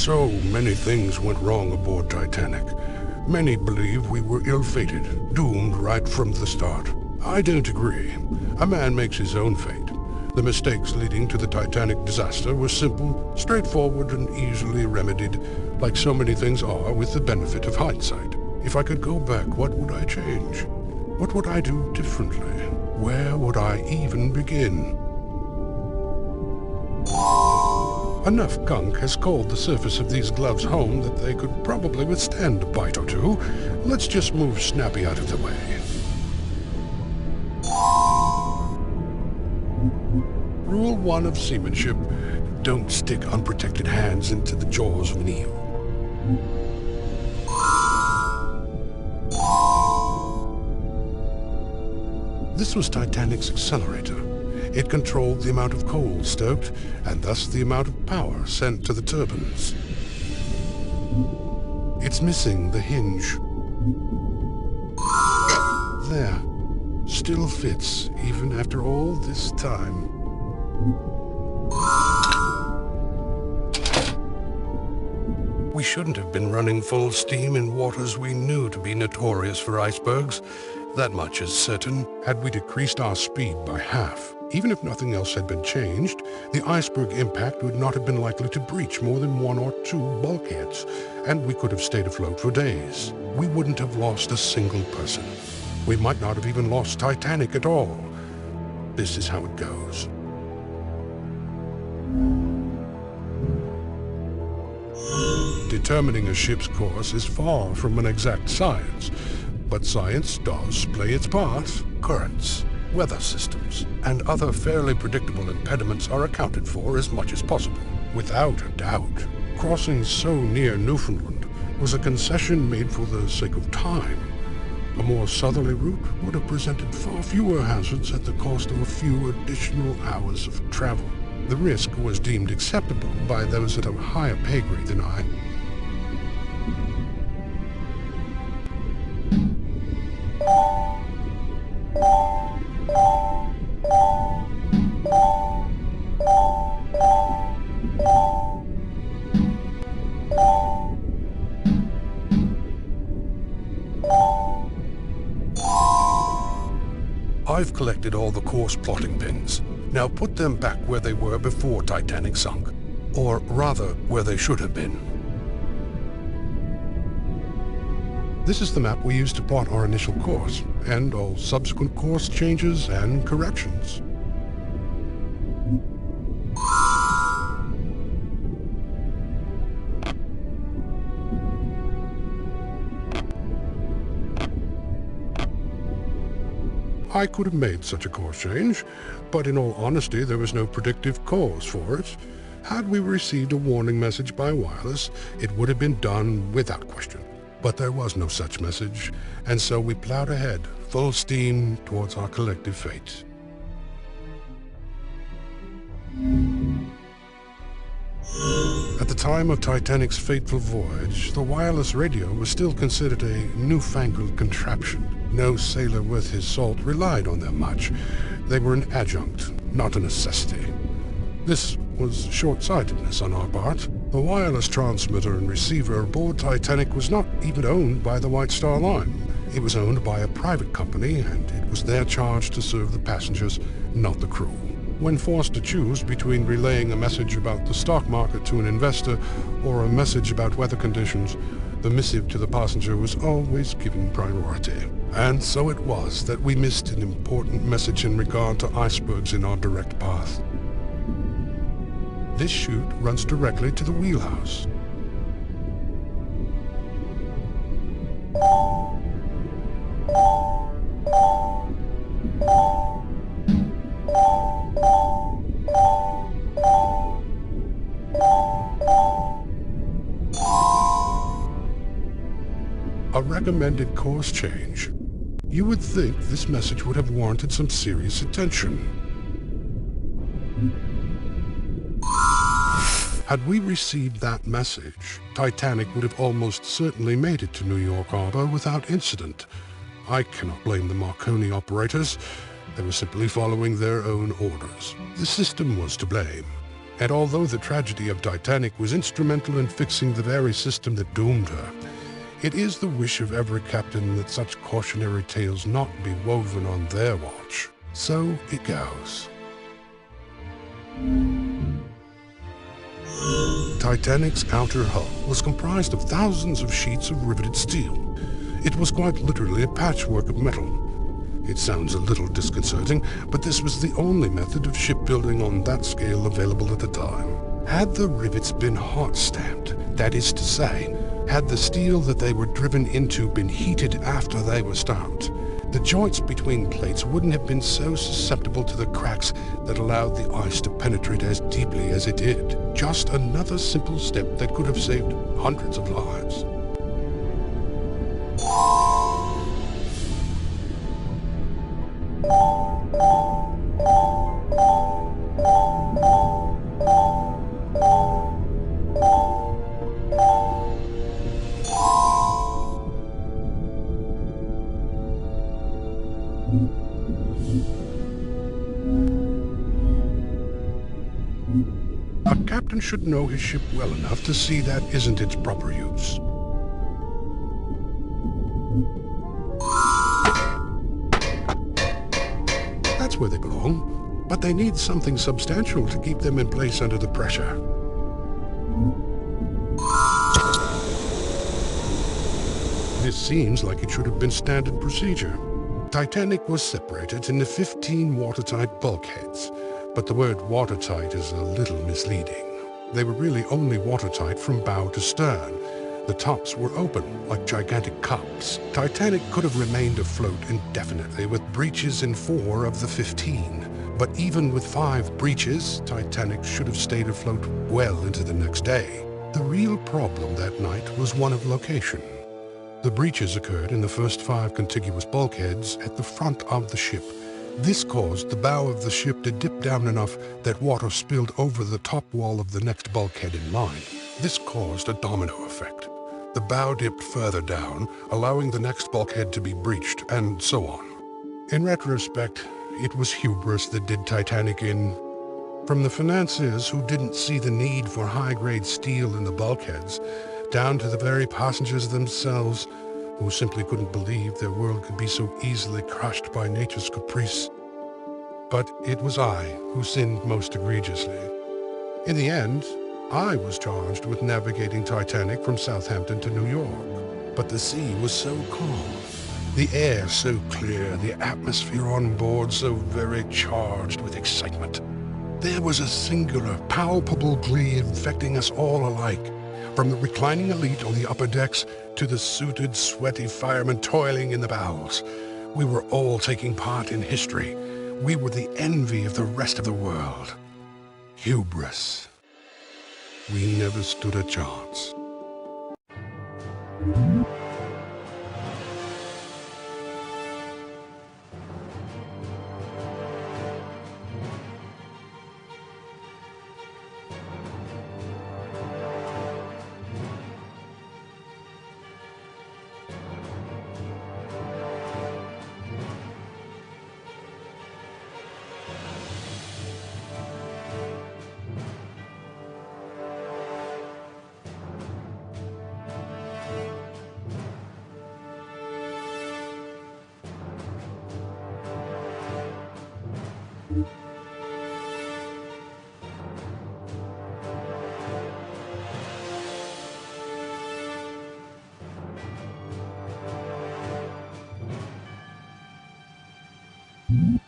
So many things went wrong aboard Titanic. Many believe we were ill-fated, doomed right from the start. I don't agree. A man makes his own fate. The mistakes leading to the Titanic disaster were simple, straightforward, and easily remedied, like so many things are with the benefit of hindsight. If I could go back, what would I change? What would I do differently? Where would I even begin? Enough gunk has coaled the surface of these gloves home that they could probably withstand a bite or two. Let's just move Snappy out of the way. Rule 1 of seamanship: don't stick unprotected hands into the jaws of an eel. This was Titanic's accelerator. It controlled the amount of coal stoked, and thus the amount of power sent to the turbines. It's missing the hinge. There. Still fits, even after all this time. We shouldn't have been running full steam in waters we knew to be notorious for icebergs. That much is certain. Had we decreased our speed by half, even if nothing else had been changed, the iceberg impact would not have been likely to breach more than 1 or 2 bulkheads, and we could have stayed afloat for days. We wouldn't have lost a single person. We might not have even lost Titanic at all. This is how it goes. Determining a ship's course is far from an exact science, but science does play its part. Currents, weather systems, and other fairly predictable impediments are accounted for as much as possible. Without a doubt, crossing so near Newfoundland was a concession made for the sake of time. A more southerly route would have presented far fewer hazards at the cost of a few additional hours of travel. The risk was deemed acceptable by those at a higher pay grade than I. I've collected all the course plotting pins. Now put them back where they were before Titanic sunk. Or rather, where they should have been. This is the map we used to plot our initial course, and all subsequent course changes and corrections. I could have made such a course change, but in all honesty, there was no predictive cause for it. Had we received a warning message by wireless, it would have been done without question. But there was no such message, and so we plowed ahead, full steam towards our collective fate. At the time of Titanic's fateful voyage, the wireless radio was still considered a newfangled contraption. No sailor worth his salt relied on them much. They were an adjunct, not a necessity. This was short-sightedness on our part. The wireless transmitter and receiver aboard Titanic was not even owned by the White Star Line. It was owned by a private company, and it was their charge to serve the passengers, not the crew. When forced to choose between relaying a message about the stock market to an investor or a message about weather conditions, the missive to the passenger was always given priority. And so it was that we missed an important message in regard to icebergs in our direct path. This chute runs directly to the wheelhouse. A recommended course change. You would think this message would have warranted some serious attention. Had we received that message, Titanic would have almost certainly made it to New York Harbor without incident. I cannot blame the Marconi operators. They were simply following their own orders. The system was to blame. And although the tragedy of Titanic was instrumental in fixing the very system that doomed her, it is the wish of every captain that such cautionary tales not be woven on their watch. So it goes. Titanic's outer hull was comprised of thousands of sheets of riveted steel. It was quite literally a patchwork of metal. It sounds a little disconcerting, but this was the only method of shipbuilding on that scale available at the time. Had the rivets been hot-stamped, that is to say, had the steel that they were driven into been heated after they were stamped, the joints between plates wouldn't have been so susceptible to the cracks that allowed the ice to penetrate as deeply as it did. Just another simple step that could have saved hundreds of lives. A captain should know his ship well enough to see that isn't its proper use. That's where they belong, but they need something substantial to keep them in place under the pressure. This seems like it should have been standard procedure. Titanic was separated into 15 watertight bulkheads, but the word watertight is a little misleading. They were really only watertight from bow to stern. The tops were open, like gigantic cups. Titanic could have remained afloat indefinitely with breaches in 4 of the 15. But even with 5 breaches, Titanic should have stayed afloat well into the next day. The real problem that night was one of location. The breaches occurred in the first 5 contiguous bulkheads at the front of the ship. This caused the bow of the ship to dip down enough that water spilled over the top wall of the next bulkhead in line. This caused a domino effect. The bow dipped further down, allowing the next bulkhead to be breached, and so on. In retrospect, it was hubris that did Titanic in. From the financiers who didn't see the need for high-grade steel in the bulkheads, down to the very passengers themselves, who simply couldn't believe their world could be so easily crushed by nature's caprice. But it was I who sinned most egregiously. In the end, I was charged with navigating Titanic from Southampton to New York. But the sea was so calm, the air so clear, the atmosphere on board so very charged with excitement. There was a singular, palpable glee infecting us all alike. From the reclining elite on the upper decks to the suited, sweaty firemen toiling in the bows. We were all taking part in history. We were the envy of the rest of the world. Hubris. We never stood a chance. Mm-hmm.